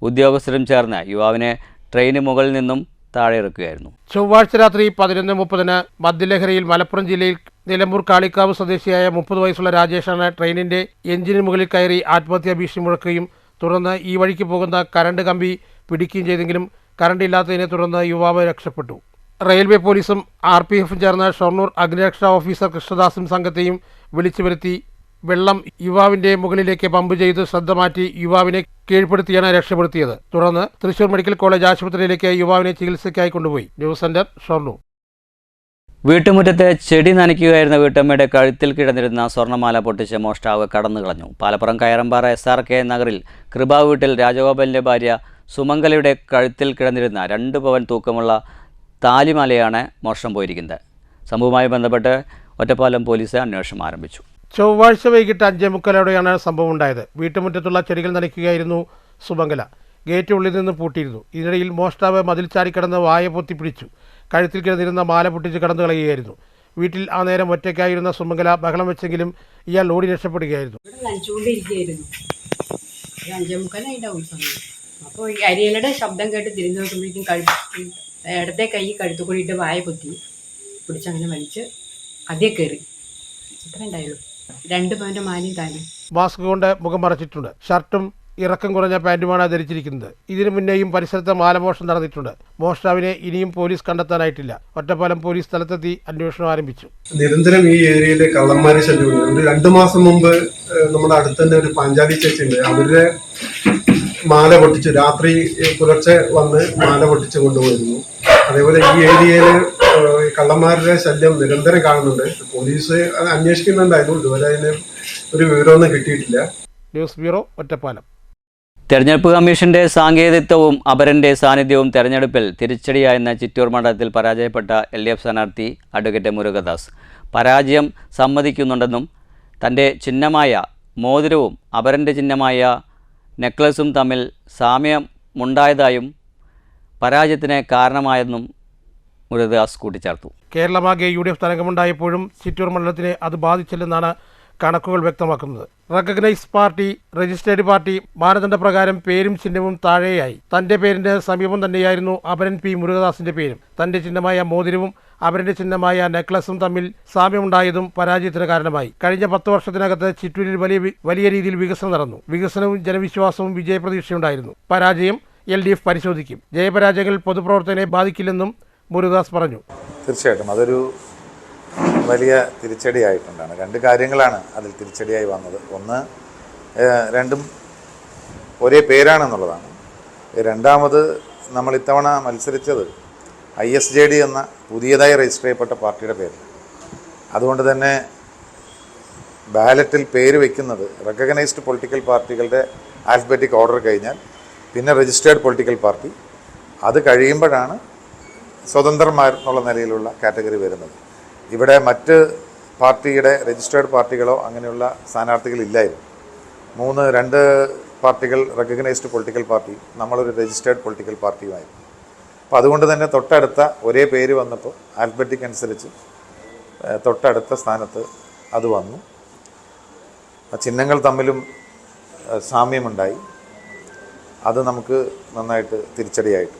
ഉദ്യോഗസ്ഥരും ചേർന്ന് യുവാവിനെ ട്രെയിന് മുകളിൽ നിന്നും താഴെ ഇറക്കുകയായിരുന്നു. ചൊവ്വാഴ്ച രാത്രി 11:30 മദ്യലഹരിയിൽ മലപ്പുറം ജില്ലയിൽ നിലമ്പൂർ കാളിക്കാവ് സ്വദേശിയായ 30 വയസ്സുള്ള രാജേഷാണ് ട്രെയിനിൻ്റെ എഞ്ചിന് മുകളിൽ കയറി ആത്മഹത്യാ ഭീഷണി മുഴക്കുകയും തുടർന്ന് ഈ വഴിക്ക് പോകുന്ന കറണ്ട് കമ്പി പിടിക്കുകയും ചെയ്തെങ്കിലും കറണ്ട് ഇല്ലാത്തതിനെ തുടർന്ന് യുവാവ് രക്ഷപ്പെട്ടു. റെയിൽവേ പോലീസും RPFും ചേർന്ന് ഷൊർണൂർ അഗ്നിരക്ഷാ ഓഫീസർ കൃഷ്ണദാസും സംഘത്തെയും വിളിച്ചു വരുത്തി വെള്ളം യുവാവിൻ്റെ മുകളിലേക്ക് പമ്പ് ചെയ്ത് ശ്രദ്ധ മാറ്റി യുവാവിനെ കീഴ്പ്പെടുത്തിയാണ് രക്ഷപ്പെടുത്തിയത്. തുടർന്ന് തൃശ്ശൂർ മെഡിക്കൽ കോളേജ് ആശുപത്രിയിലേക്ക് യുവാവിനെ ചികിത്സയ്ക്കായി കൊണ്ടുപോയി. News centre, Shoranur. വീട്ടുമുറ്റത്ത് ചെടി നനയ്ക്കുകയായിരുന്ന വീട്ടമ്മയുടെ കഴുത്തിൽ കിടന്നിരുന്ന സ്വർണ്ണമാല പൊട്ടിച്ച് മോഷ്ടാവ് കടന്നു കളഞ്ഞു. പാലപ്പുറം കയറമ്പാറ SRK നഗറിൽ കൃപാവ് വീട്ടിൽ രാജഗോപാലിൻ്റെ ഭാര്യ സുമംഗലയുടെ കഴുത്തിൽ കിടന്നിരുന്ന 2 പവൻ തൂക്കമുള്ള താലിമാലയാണ് മോഷണം പോയിരിക്കുന്നത്. സംഭവവുമായി ബന്ധപ്പെട്ട് ഒറ്റപ്പാലം പോലീസ് അന്വേഷണം ആരംഭിച്ചു. ചൊവ്വാഴ്ച വൈകിട്ട് 5:45ഓടെയാണ് സംഭവം ഉണ്ടായത്. വീട്ടുമുറ്റത്തുള്ള ചെടികൾ നനയ്ക്കുകയായിരുന്നു സുമംഗല. ഗേറ്റ് ഉള്ളിൽ നിന്ന് പൂട്ടിയിരുന്നു. ഇതിനിടയിൽ മോഷ്ടാവ് മതിൽ ചാടിക്കടന്ന് വായ പൊത്തിപ്പിടിച്ചു. കഴുത്തിൽ കിടന്നിരുന്ന മാല പൊട്ടിച്ച് കടന്നു കളയുകയായിരുന്നു. വീട്ടിൽ ആ നേരം ഒറ്റയ്ക്കായിരുന്ന സുമംഗല ബഹളം വെച്ചെങ്കിലും ഇയാൾ ഓടി രക്ഷപ്പെടുകയായിരുന്നു. അപ്പോൾ ഈ അരിയലയുടെ ശബ്ദം കേട്ട് തിരിഞ്ഞു നോക്കുമ്പോഴേക്കും ഇടത്തെ കൈ കഴുത്തു കൂടിയിട്ട് വായ പൊത്തി പിടിച്ചങ്ങനെ വലിച്ച് അതേ കയറി. ഇത്ര ഉണ്ടായുള്ളൂ. 2 പവൻ്റെ മാലയും താലി. മാസ്ക് കൊണ്ട് മുഖം മറച്ചിട്ടുണ്ട്. ഷർട്ടും ഇറക്കം കുറഞ്ഞ പാൻറ്റുമാണ് ധരിച്ചിരിക്കുന്നത്. ഇതിനു മുന്നേയും പരിസരത്ത് മാലമോഷണം നടന്നിട്ടുണ്ട്. മോഷ്ടാവിനെ ഇനിയും പോലീസ് കണ്ടെത്താനായിട്ടില്ല. ഒറ്റപ്പാലം പോലീസ് സ്ഥലത്തെത്തി അന്വേഷണം ആരംഭിച്ചു. നിരന്തരം ഈ ഏരിയയിലെ കള്ളന്മാരെ ശല്യമുണ്ട്. ഒരു 2 മാസം മുമ്പ് നമ്മുടെ അടുത്ത് തന്നെ ഒരു പാഞ്ചാലി ചേച്ചിയുണ്ട്. അവരുടെ മാല പൊട്ടിച്ച് രാത്രി പുലർച്ചെ വന്ന് മാല പൊട്ടിച്ച് കൊണ്ടുപോയിരുന്നു. അതേപോലെ ഈ ഏരിയയിൽ കള്ളന്മാരുടെ ശല്യം നിരന്തരം കാണുന്നുണ്ട്. പോലീസ് അന്വേഷിക്കുന്നുണ്ടായിരുന്നു. ഇതുവരെ അതിന് ഒരു വിവരമൊന്നും കിട്ടിയിട്ടില്ല. News bureau, Ottapalam. തെരഞ്ഞെടുപ്പ് കമ്മീഷന്റെ സാങ്കേതികത്വവും അപരന്റെ സാന്നിധ്യവും തെരഞ്ഞെടുപ്പിൽ തിരിച്ചടിയായെന്ന ചിറ്റൂർ മണ്ഡലത്തിൽ പരാജയപ്പെട്ട LDF സ്ഥാനാർത്ഥി അഡ്വക്കേറ്റ് മുരുകദാസ് പരാജയം സമ്മതിക്കുന്നുണ്ടെന്നും തൻ്റെ ചിഹ്നമായ മോതിരവും അപരന്റെ ചിഹ്നമായ നെക്ലസും തമ്മിൽ സാമ്യമുണ്ടായതായും പരാജയത്തിന് കാരണമായെന്നും മുരുകദാസ് കൂട്ടിച്ചേർത്തു. കേരളമാകെ UDF തരംഗമുണ്ടായപ്പോഴും ചിറ്റൂർ മണ്ഡലത്തിനെ അത് ബാധിച്ചില്ലെന്നാണ് കണക്കുകൾ വ്യക്തമാക്കുന്നത്. റെക്കഗ്നൈസ് പാർട്ടി, രജിസ്റ്റേർഡ് പാർട്ടി മാനദണ്ഡപ്രകാരം പേരും ചിഹ്നവും താഴെയായി. തൻ്റെ പേരിൻ്റെ സമീപം തന്നെയായിരുന്നു അപരൻ P. മുരുകദാസിൻ്റെ പേരും. തൻ്റെ ചിഹ്നമായ മോതിരവും അപരൻ്റെ ചിഹ്നമായ നെക്ലസും തമ്മിൽ സാമ്യമുണ്ടായതും പരാജയത്തിന് കാരണമായി. കഴിഞ്ഞ 10 വർഷത്തിനകത്ത് ചിറ്റൂരിൽ വലിയ രീതിയിൽ വികസനം നടന്നു. വികസനവും ജനവിശ്വാസവും വിജയപ്രതീക്ഷയുണ്ടായിരുന്നു. പരാജയം LDF പരിശോധിക്കും. ജയപരാജയങ്ങൾ പൊതുപ്രവർത്തകനെ ബാധിക്കില്ലെന്നും മുരുകദാസ് പറഞ്ഞു. തീർച്ചയായിട്ടും അതൊരു വലിയ തിരിച്ചടിയായിട്ടുണ്ടാണ്. രണ്ട് കാര്യങ്ങളാണ് അതിൽ തിരിച്ചടിയായി വന്നത്. ഒന്ന്, രണ്ടും ഒരേ പേരാണെന്നുള്ളതാണ്. രണ്ടാമത്, നമ്മൾ ഇത്തവണ മത്സരിച്ചത് ISJD എന്ന പുതിയതായി രജിസ്റ്റർ ചെയ്യപ്പെട്ട പാർട്ടിയുടെ പേര്. അതുകൊണ്ട് തന്നെ ബാലറ്റിൽ പേര് വയ്ക്കുന്നത് റെക്കഗ്നൈസ്ഡ് പൊളിറ്റിക്കൽ പാർട്ടികളുടെ ആൽഫബറ്റിക് ഓർഡർ കഴിഞ്ഞാൽ പിന്നെ രജിസ്റ്റേർഡ് പൊളിറ്റിക്കൽ പാർട്ടി, അത് കഴിയുമ്പോഴാണ് സ്വതന്ത്രന്മാർ എന്നുള്ള നിലയിലുള്ള കാറ്റഗറി വരുന്നത്. ഇവിടെ മറ്റ് പാർട്ടിയുടെ രജിസ്റ്റേർഡ് പാർട്ടികളോ അങ്ങനെയുള്ള സ്ഥാനാർത്ഥികളില്ലായിരുന്നു. രണ്ട് പാർട്ടികൾ റെക്കഗ്നൈസ്ഡ് പൊളിറ്റിക്കൽ പാർട്ടി, നമ്മളൊരു രജിസ്റ്റേർഡ് പൊളിറ്റിക്കൽ പാർട്ടിയുമായിരുന്നു. അപ്പോൾ അതുകൊണ്ട് തന്നെ തൊട്ടടുത്ത ഒരേ പേര് വന്നപ്പോൾ ആൽഫബറ്റിക് അനുസരിച്ച് തൊട്ടടുത്ത സ്ഥാനത്ത് അത് വന്നു. ചിഹ്നങ്ങൾ തമ്മിലും സാമ്യമുണ്ടായി. അത് നമുക്ക് നന്നായിട്ട് തിരിച്ചടിയായിട്ട്,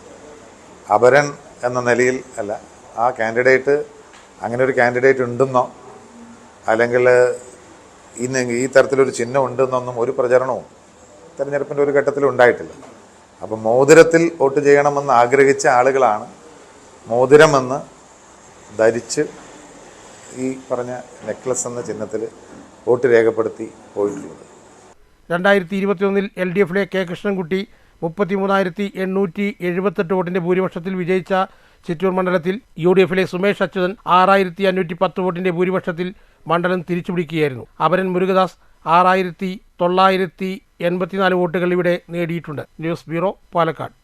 അപരൻ എന്ന നിലയിൽ അല്ല, ആ കാൻഡിഡേറ്റ് അങ്ങനെ ഒരു കാൻഡിഡേറ്റ് ഉണ്ടെന്നോ അല്ലെങ്കിൽ ഈ തരത്തിലൊരു ചിഹ്നം ഉണ്ടെന്നൊന്നും ഒരു പ്രചരണവും തെരഞ്ഞെടുപ്പിൻ്റെ ഒരു ഘട്ടത്തിലും ഉണ്ടായിട്ടില്ല. അപ്പം മോതിരത്തിൽ വോട്ട് ചെയ്യണമെന്ന് ആഗ്രഹിച്ച ആളുകളാണ് മോതിരമെന്ന് ധരിച്ച് ഈ പറഞ്ഞ നെക്ലസ് എന്ന ചിഹ്നത്തിൽ വോട്ട് രേഖപ്പെടുത്തി പോയിട്ടുള്ളത്. 2021 LDFിലെ കെ കൃഷ്ണൻകുട്ടി 33,878 വോട്ടിന്റെ ഭൂരിപക്ഷത്തിൽ വിജയിച്ച ചിറ്റൂർ മണ്ഡലത്തിൽ UDFിലെ സുമേഷ് അച്യുതൻ 6,510 വോട്ടിന്റെ ഭൂരിപക്ഷത്തിൽ മണ്ഡലം തിരിച്ചുപിടിക്കുകയായിരുന്നു. അപരൻ മുരുകദാസ് 6,984 വോട്ടുകൾ ഇവിടെ നേടിയിട്ടുണ്ട്. News bureau, Palakkad.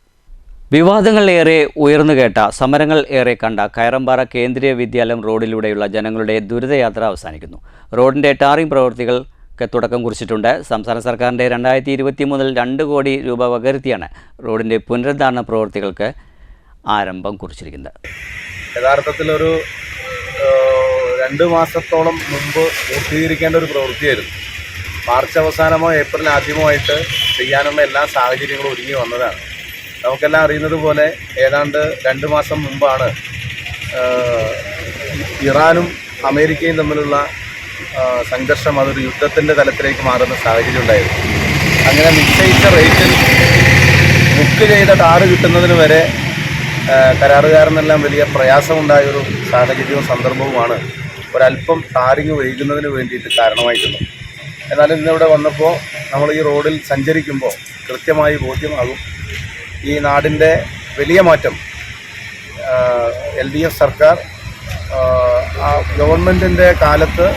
വിവാദങ്ങൾ ഏറെ ഉയർന്നു കേട്ട, സമരങ്ങൾ ഏറെ കണ്ട കയറമ്പാറ കേന്ദ്രീയ വിദ്യാലയം റോഡിലൂടെയുള്ള ജനങ്ങളുടെ ദുരിതയാത്ര അവസാനിക്കുന്നു. റോഡിൻ്റെ ടാറിംഗ് പ്രവൃത്തികൾക്ക് തുടക്കം കുറിച്ചിട്ടുണ്ട്. സംസ്ഥാന സർക്കാരിൻ്റെ 2023 മുതൽ 2 കോടി രൂപ വകയിരുത്തിയാണ് റോഡിൻ്റെ പുനരുദ്ധാരണ പ്രവൃത്തികൾക്ക് ആരംഭം കുറിച്ചിരിക്കുന്നത്. യഥാർത്ഥത്തിലൊരു 2 മാസത്തോളം മുമ്പ് പൂർത്തീകരിക്കേണ്ട ഒരു പ്രവൃത്തിയായിരുന്നു. മാർച്ച് അവസാനമോ ഏപ്രിൽ ആദ്യമോ ആയിട്ട് ചെയ്യാനുള്ള എല്ലാ സാഹചര്യങ്ങളും ഒരുങ്ങി വന്നതാണ്. നമുക്കെല്ലാം അറിയുന്നത് പോലെ ഏതാണ്ട് 2 മാസം മുമ്പാണ് ഇറാനും അമേരിക്കയും തമ്മിലുള്ള സംഘർഷം അതൊരു യുദ്ധത്തിൻ്റെ തലത്തിലേക്ക് മാറുന്ന സാഹചര്യം ഉണ്ടായിരുന്നു. അങ്ങനെ നിശ്ചയിച്ച റേറ്റിൽ ബുക്ക് ചെയ്ത ടാറ് കിട്ടുന്നതിന് വരെ കരാറുകാരനെല്ലാം വലിയ പ്രയാസമുണ്ടായൊരു സാഹചര്യവും സന്ദർഭവുമാണ് ഒരല്പം ടാറിങ് വൈകുന്നതിന് വേണ്ടിയിട്ട് കാരണമായിട്ടുള്ളത്. എന്നാലും ഇന്നിവിടെ വന്നപ്പോൾ നമ്മൾ ഈ റോഡിൽ സഞ്ചരിക്കുമ്പോൾ കൃത്യമായി ബോധ്യമാകും ഈ നാടിൻ്റെ വലിയ മാറ്റം. LDF സർക്കാർ ഗവൺമെൻറ്റിൻ്റെ കാലത്ത്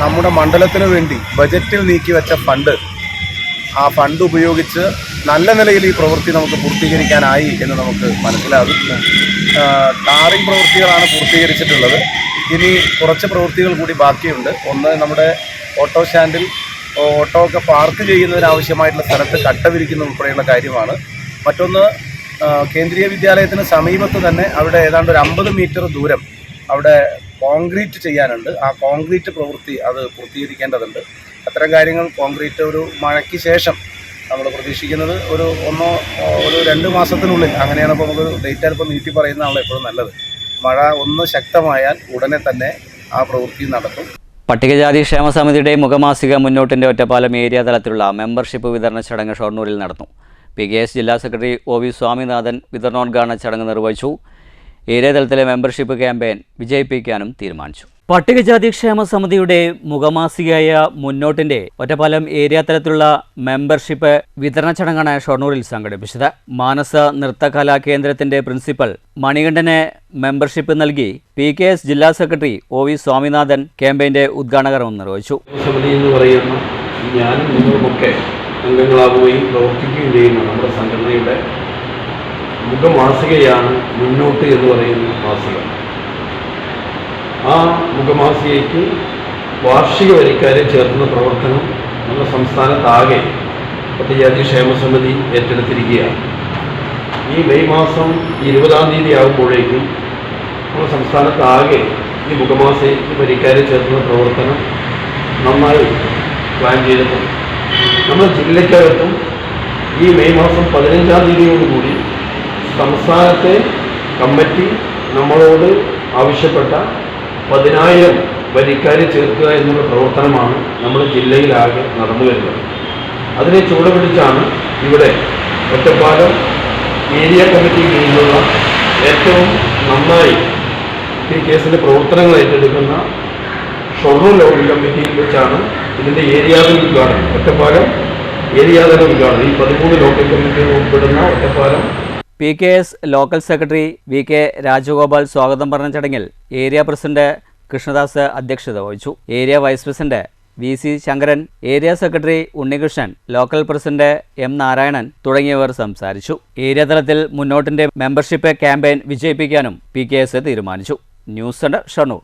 നമ്മുടെ മണ്ഡലത്തിന് വേണ്ടി ബജറ്റിൽ നീക്കിവെച്ച ഫണ്ട്, ആ ഫണ്ട് ഉപയോഗിച്ച് നല്ല നിലയിൽ ഈ പ്രവൃത്തി നമുക്ക് പൂർത്തീകരിക്കാനായി എന്ന് നമുക്ക് മനസ്സിലാകും. ടാറിംഗ് പ്രവൃത്തികളാണ് പൂർത്തീകരിച്ചിട്ടുള്ളത്. ഇനി കുറച്ച് പ്രവൃത്തികൾ കൂടി ബാക്കിയുണ്ട്. ഒന്ന്, നമ്മുടെ ഓട്ടോ സ്റ്റാൻഡിൽ ഓട്ടോ ഒക്കെ പാർക്ക് ചെയ്യുന്നതിനാവശ്യമായിട്ടുള്ള സ്ഥലത്ത് കട്ട വിരിക്കുന്ന ഉൾപ്പെടെയുള്ള കാര്യമാണ്. മറ്റൊന്ന്, കേന്ദ്രീയ വിദ്യാലയത്തിന് സമീപത്ത് തന്നെ അവിടെ ഏതാണ്ട് ഒരു 50 മീറ്റർ ദൂരം അവിടെ കോൺക്രീറ്റ് ചെയ്യാനുണ്ട്. ആ കോൺക്രീറ്റ് പ്രവൃത്തി അത് പൂർത്തീകരിക്കേണ്ടതുണ്ട്. അത്തരം കാര്യങ്ങൾ കോൺക്രീറ്റ് ഒരു മഴയ്ക്ക് ശേഷം നമ്മൾ പ്രതീക്ഷിക്കുന്നത് ഒരു 2 മാസത്തിനുള്ളിൽ, അങ്ങനെയാണ്. ഇപ്പോൾ നമുക്ക് ഡേറ്റ് ചിലപ്പോൾ നീട്ടി പറയുന്നതാണല്ലോ എപ്പോഴും നല്ലത്. മഴ ഒന്ന് ശക്തമായാൽ ഉടനെ തന്നെ ആ പ്രവൃത്തി നടത്തും. പട്ടികജാതി ക്ഷേമ സമിതിയുടെ മുഖമാസിക മുന്നോട്ടിൻ്റെ ഒറ്റപ്പാലം ഏരിയ തലത്തിലുള്ള മെമ്പർഷിപ്പ് വിതരണ ചടങ്ങ് ഷൊർണൂരിൽ നടന്നു. PKS ജില്ലാ സെക്രട്ടറി OV സ്വാമിനാഥൻ വിതരണോദ്ഘാടന ചടങ്ങ് നിർവഹിച്ചു. ഏരിയ തലത്തിലെ മെമ്പർഷിപ്പ് ക്യാമ്പയിൻ വിജയിപ്പിക്കാനും തീരുമാനിച്ചു. പട്ടികജാതി ക്ഷേമ സമിതിയുടെ മുഖമാസികയായ മുന്നോട്ടിൻ്റെ ഒറ്റപ്പാലം ഏരിയ തലത്തിലുള്ള മെമ്പർഷിപ്പ് വിതരണ ചടങ്ങാണ് ഷൊർണൂരിൽ സംഘടിപ്പിച്ചത്. മാനസ നൃത്തകലാ കേന്ദ്രത്തിൻ്റെ പ്രിൻസിപ്പൽ മണികണ്ഠന് മെമ്പർഷിപ്പ് നൽകി PKS ജില്ലാ സെക്രട്ടറി OV സ്വാമിനാഥൻ ക്യാമ്പയിൻ്റെ ഉദ്ഘാടനം നിർവഹിച്ചു. സമിതി എന്ന് പറയുന്ന ഞാനും നിങ്ങളുമൊക്കെ അംഗങ്ങളാവുകയും പ്രവർത്തിക്കുകയും ചെയ്യുന്ന നമ്മുടെ സംഘടനയുടെ മുഖമാസികയാണ് മുന്നോട്ട് എന്ന് പറയുന്ന മാസിക. ആ മുഖമാസികയ്ക്ക് വാർഷിക വരിക്കാരെ ചേർക്കുന്ന പ്രവർത്തനം നമ്മുടെ സംസ്ഥാനത്താകെ പട്ടികജാതി ക്ഷേമ സമിതി ഏറ്റെടുത്തിരിക്കുകയാണ്. ഈ മെയ് മാസം 20-ാം തീയതി ആകുമ്പോഴേക്കും നമ്മുടെ സംസ്ഥാനത്താകെ ഈ മുഖമാസികയ്ക്ക് വരിക്കാരെ ചേർക്കുന്ന പ്രവർത്തനം നന്നായി പ്ലാൻ ചെയ്തിട്ടുണ്ട്. നമ്മുടെ ജില്ലയ്ക്കകത്തും ഈ മെയ് മാസം 15-ാം തീയതിയോടുകൂടി സംസ്ഥാനത്തെ കമ്മിറ്റി നമ്മളോട് ആവശ്യപ്പെട്ട 10,000 വരിക്കാരെ ചേർക്കുക എന്നുള്ള പ്രവർത്തനമാണ് നമ്മുടെ ജില്ലയിലാകെ നടന്നു വരുന്നത്. അതിനെ ചുവടുപിടിച്ചാണ് ഇവിടെ ഒറ്റപ്പാലം ഏരിയ കമ്മിറ്റി കീഴിലുള്ള ഏറ്റവും നന്നായി ഈ കേസിൻ്റെ പ്രവർത്തനങ്ങൾ ഏറ്റെടുക്കുന്ന ഷൊർണൂർ ലോക്കൽ കമ്മിറ്റിയിൽ വെച്ചാണ് ഇതിൻ്റെ ഏരിയാതല ഉദ്ഘാടനം. ഒറ്റപ്പാലം ഏരിയാതല ഉദ്ഘാടനം. ഈ 13 ലോക്കൽ കമ്മിറ്റികൾ ഉൾപ്പെടുന്ന Ottapalam PKS local secretary VK Rajagopal സ്വാഗതം പറഞ്ഞ ചടങ്ങിൽ ഏരിയ പ്രസിഡന്റ് കൃഷ്ണദാസ് അധ്യക്ഷത വഹിച്ചു. Area vice president VC Sankaran, area secretary Unnikrishnan, local president M Narayanan തുടങ്ങിയവർ സംസാരിച്ചു. ഏരിയ തലത്തിൽ മുന്നോട്ടിന്റെ മെമ്പർഷിപ്പ് ക്യാമ്പയിൻ വിജയിപ്പിക്കാനും PKS തീരുമാനിച്ചു. News centre Shoranur.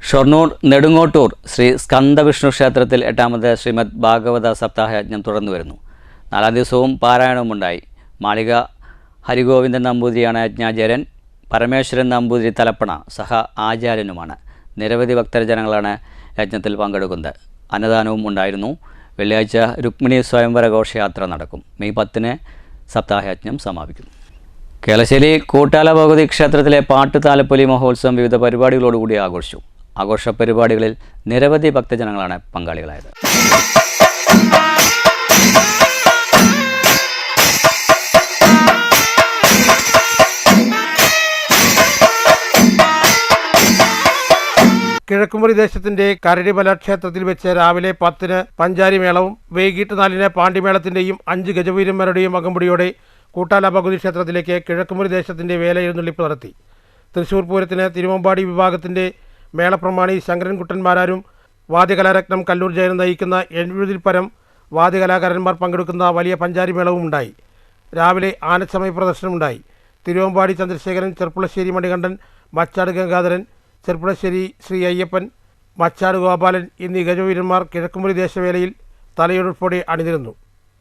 ഷൊർണൂർ നെടുങ്ങോട്ടൂർ ശ്രീ സ്കന്ദവിഷ്ണു ക്ഷേത്രത്തിൽ 8ാമത് ശ്രീമദ് ഭാഗവത സപ്താഹയജ്ഞം തുടർന്നു വരുന്നു. 4ാം ദിവസവും പാരായണവും ഉണ്ടായി. മാളിക ഹരിഗോവിന്ദൻ നമ്പൂതിരിയാണ് യജ്ഞാചാര്യൻ. പരമേശ്വരൻ നമ്പൂതിരി തലപ്പണ സഹ ആചാര്യനുമാണ്. നിരവധി ഭക്തജനങ്ങളാണ് യജ്ഞത്തിൽ പങ്കെടുക്കുന്നത്. അന്നദാനവും ഉണ്ടായിരുന്നു. വെള്ളിയാഴ്ച രുക്മിണി സ്വയംവര ഘോഷയാത്ര നടക്കും. മെയ് 10 സപ്താഹയജ്ഞം സമാപിക്കും. കേളശ്ശേരി കൂട്ടാല ഭഗവതി ക്ഷേത്രത്തിലെ പാട്ട് താലപ്പൊലി മഹോത്സവം വിവിധ പരിപാടികളോടുകൂടി ആഘോഷിച്ചു. ആഘോഷ പരിപാടികളിൽ നിരവധി ഭക്തജനങ്ങളാണ് പങ്കാളികളായത്. കിഴക്കുമുറി ദേശത്തിന്റെ കരടിമല ക്ഷേത്രത്തിൽ വെച്ച് രാവിലെ 10 പഞ്ചാരി മേളവും വൈകിട്ട് 4 പാണ്ടിമേളത്തിന്റെയും 5 ഗജവീരന്മാരുടെയും അകമ്പടിയോടെ കൂട്ടാല ഭഗവതി ക്ഷേത്രത്തിലേക്ക് കിഴക്കുമുറി ദേശത്തിന്റെ വേല എഴുന്നള്ളിപ്പ് നടത്തി. തൃശൂർ പൂരത്തിന് തിരുവമ്പാടി വിഭാഗത്തിന്റെ മേളപ്രമാണി ശങ്കരൻകുട്ടന്മാരാരും വാദ്യകലാരത്നം കല്ലൂർ ജയനും നയിക്കുന്ന 70-ൽ പരം വാദ്യകലാകാരന്മാർ പങ്കെടുക്കുന്ന വലിയ പഞ്ചാരി മേളവും ഉണ്ടായി. രാവിലെ ആനച്ചമയ പ്രദർശനമുണ്ടായി. തിരുവമ്പാടി ചന്ദ്രശേഖരൻ, ചെർപ്പുളശ്ശേരി മണികണ്ഠൻ, മച്ചാട് ഗംഗാധരൻ, ചെർപ്പുളശ്ശേരി ശ്രീ അയ്യപ്പൻ, മച്ചാട് ഗോപാലൻ എന്നീ ഗജവീരന്മാർ കിഴക്കുമുറി ദേശവേലയിൽ തലയെടുപ്പോടെ അണിനിരുന്നു.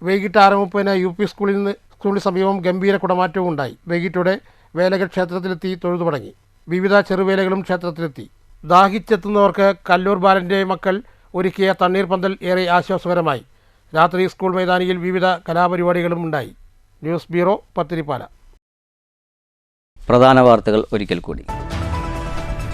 വൈകിട്ട് 6:30 UP സ്കൂളിന് സമീപം ഗംഭീര കുടമാറ്റവും ഉണ്ടായി. വൈകിട്ടോടെ വേലകൾ ക്ഷേത്രത്തിലെത്തി തൊഴുതു തുടങ്ങി. വിവിധ ചെറുവേലകളും ക്ഷേത്രത്തിലെത്തി. ദാഹിച്ചെത്തുന്നവർക്ക് കല്ലൂർ ബാലൻ്റെ മക്കൾ ഒരുക്കിയ തണ്ണീർ പന്തൽ ഏറെ ആശ്വാസകരമായി. രാത്രി സ്കൂൾ മൈതാനിയിൽ വിവിധ കലാപരിപാടികളും ഉണ്ടായി. News bureau, Pathirippala. പ്രധാന വാർത്തകൾ ഒരിക്കൽ കൂടി.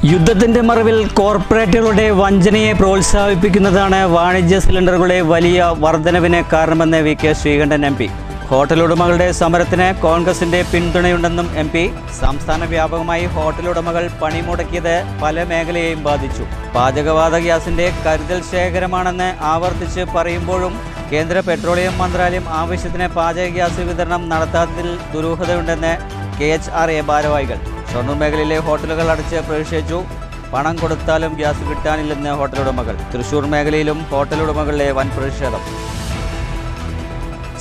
യുദ്ധത്തിൻ്റെ മറവിൽ കോർപ്പറേറ്റുകളുടെ വഞ്ചനയെ പ്രോത്സാഹിപ്പിക്കുന്നതാണ് വാണിജ്യ സിലിണ്ടറുകളുടെ വലിയ വർധനവിന് കാരണമെന്ന് VK ശ്രീകണ്ഠൻ MP. ഹോട്ടൽ ഉടമകളുടെ സമരത്തിന് കോൺഗ്രസിന്റെ പിന്തുണയുണ്ടെന്നും MP. സംസ്ഥാന വ്യാപകമായി ഹോട്ടൽ ഉടമകൾ പണിമുടക്കിയത് പല മേഖലയെയും ബാധിച്ചു. പാചകവാത ഗ്യാസിന്റെ കരുതൽ ശേഖരമാണെന്ന് ആവർത്തിച്ച് പറയുമ്പോഴും കേന്ദ്ര പെട്രോളിയം മന്ത്രാലയം ആവശ്യത്തിന് പാചക ഗ്യാസ് വിതരണം നടത്താത്തതിൽ ദുരൂഹതയുണ്ടെന്ന് KHRA ഭാരവാഹികൾ. ഷൊർണൂർ മേഖലയിലെ ഹോട്ടലുകൾ അടച്ച് പ്രതിഷേധിച്ചു. പണം കൊടുത്താലും ഗ്യാസ് കിട്ടാനില്ലെന്ന് ഹോട്ടൽ ഉടമകൾ. തൃശൂർ മേഖലയിലും ഹോട്ടൽ ഉടമകളുടെ വൻ പ്രതിഷേധം.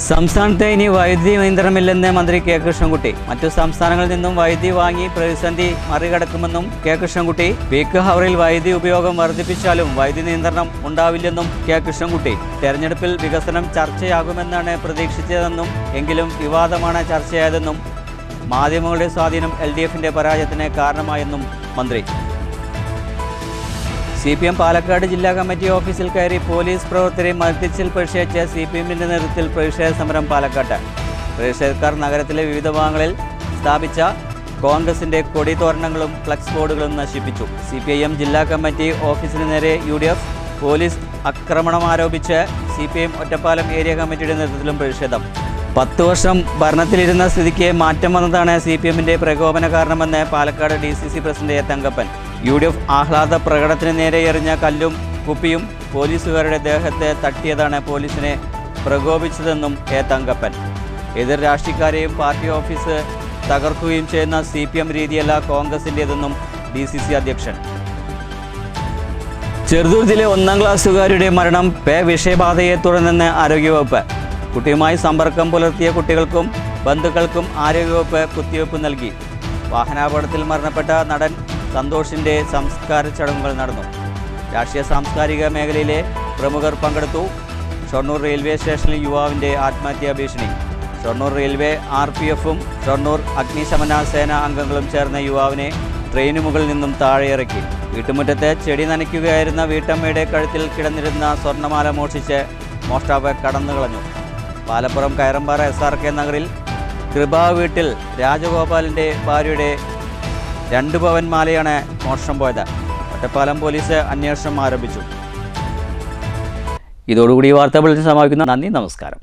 സംസ്ഥാനത്ത് ഇനി വൈദ്യുതി നിയന്ത്രണമില്ലെന്ന് മന്ത്രി K കൃഷ്ണൻകുട്ടി. മറ്റു സംസ്ഥാനങ്ങളിൽ നിന്നും വൈദ്യുതി വാങ്ങി പ്രതിസന്ധി മറികടക്കുമെന്നും K കൃഷ്ണൻകുട്ടി. പീക്ക് ഹവറിൽ വൈദ്യുതി ഉപയോഗം വർദ്ധിപ്പിച്ചാലും വൈദ്യുതി നിയന്ത്രണം ഉണ്ടാവില്ലെന്നും K കൃഷ്ണൻകുട്ടി. തെരഞ്ഞെടുപ്പിൽ വികസനം ചർച്ചയാകുമെന്നാണ് പ്രതീക്ഷിച്ചതെന്നും എങ്കിലും വിവാദമാണ് ചർച്ചയായതെന്നും മാധ്യമങ്ങളുടെ സ്വാധീനം LDFന്റെ പരാജയത്തിന് കാരണമായെന്നും മന്ത്രി. CPM പാലക്കാട് ജില്ലാ കമ്മിറ്റി ഓഫീസിൽ കയറി പോലീസ് പ്രവർത്തകരെ മർദ്ദിച്ചിൽ പ്രതിഷേധിച്ച് CPMന്റെ നേതൃത്വത്തിൽ പ്രതിഷേധ സമരം പാലക്കാട്ട്. പ്രതിഷേധക്കാർ നഗരത്തിലെ വിവിധ ഭാഗങ്ങളിൽ സ്ഥാപിച്ച കോൺഗ്രസിന്റെ കൊടിതോരണങ്ങളും ഫ്ലക്സ് ബോർഡുകളും നശിപ്പിച്ചു. CPIM ജില്ലാ കമ്മിറ്റി ഓഫീസിന് നേരെ UDF പോലീസ് ആക്രമണം ആരോപിച്ച് CPIM ഒറ്റപ്പാലം ഏരിയ കമ്മിറ്റിയുടെ നേതൃത്വത്തിലും പ്രതിഷേധം. 10 വർഷം ഭരണത്തിലിരുന്ന സ്ഥിതിക്ക് മാറ്റം വന്നതാണ് CPMന്റെ പ്രകോപന കാരണമെന്ന് Palakkad DCC president A Thankappan. UDF ആഹ്ലാദ പ്രകടനത്തിന് നേരെ എറിഞ്ഞ കല്ലും കുപ്പിയും പോലീസുകാരുടെ ദേഹത്തെ തട്ടിയതാണ് പോലീസിനെ പ്രകോപിച്ചതെന്നും A തങ്കപ്പൻ. എതിർ രാഷ്ട്രീയക്കാരെയും പാർട്ടി ഓഫീസ് തകർക്കുകയും ചെയ്യുന്ന CPM രീതിയല്ല കോൺഗ്രസിൻ്റേതെന്നും DCC അധ്യക്ഷൻ. ചെറുതൂർ ജില്ലയിലെ 1ാം ക്ലാസ്സുകാരുടെ മരണം വിഷബാധയെ തുടർന്നെന്ന് ആരോഗ്യവകുപ്പ്. കുട്ടിയുമായി സമ്പർക്കം പുലർത്തിയ കുട്ടികൾക്കും ബന്ധുക്കൾക്കും ആരോഗ്യവകുപ്പ് കുത്തിവയ്പ് നൽകി. വാഹനാപകടത്തിൽ മരണപ്പെട്ട നടൻ സന്തോഷിൻ്റെ സംസ്കാര ചടങ്ങുകൾ നടന്നു. രാഷ്ട്രീയ സാംസ്കാരിക മേഖലയിലെ പ്രമുഖർ പങ്കെടുത്തു. ഷൊർണൂർ റെയിൽവേ സ്റ്റേഷനിൽ യുവാവിൻ്റെ ആത്മഹത്യാ ഭീഷണി. ഷൊർണൂർ റെയിൽവേ RPFും ഷൊർണൂർ അഗ്നിശമന സേന അംഗങ്ങളും ചേർന്ന യുവാവിനെ ട്രെയിനു മുകളിൽ നിന്നും താഴെ ഇറക്കി. വീട്ടുമുറ്റത്ത് ചെടി നനയ്ക്കുകയായിരുന്ന വീട്ടമ്മയുടെ കഴുത്തിൽ കിടന്നിരുന്ന സ്വർണ്ണമാല മോഷ്ടിച്ച് മോഷ്ടാവ് കടന്നു കളഞ്ഞു. പാലപ്പുറം കയറമ്പാറ SRK നഗറിൽ കൃപാ വീട്ടിൽ രാജഗോപാലിൻ്റെ ഭാര്യയുടെ 2 പവൻ മാലയാണ് മോഷണം പോയത്. ഒറ്റപ്പാലം പോലീസ് അന്വേഷണം ആരംഭിച്ചു. ഇതോടുകൂടി വാർത്താ ബുള്ളറ്റിൻ സമാപിക്കുന്നു. നന്ദി, നമസ്കാരം.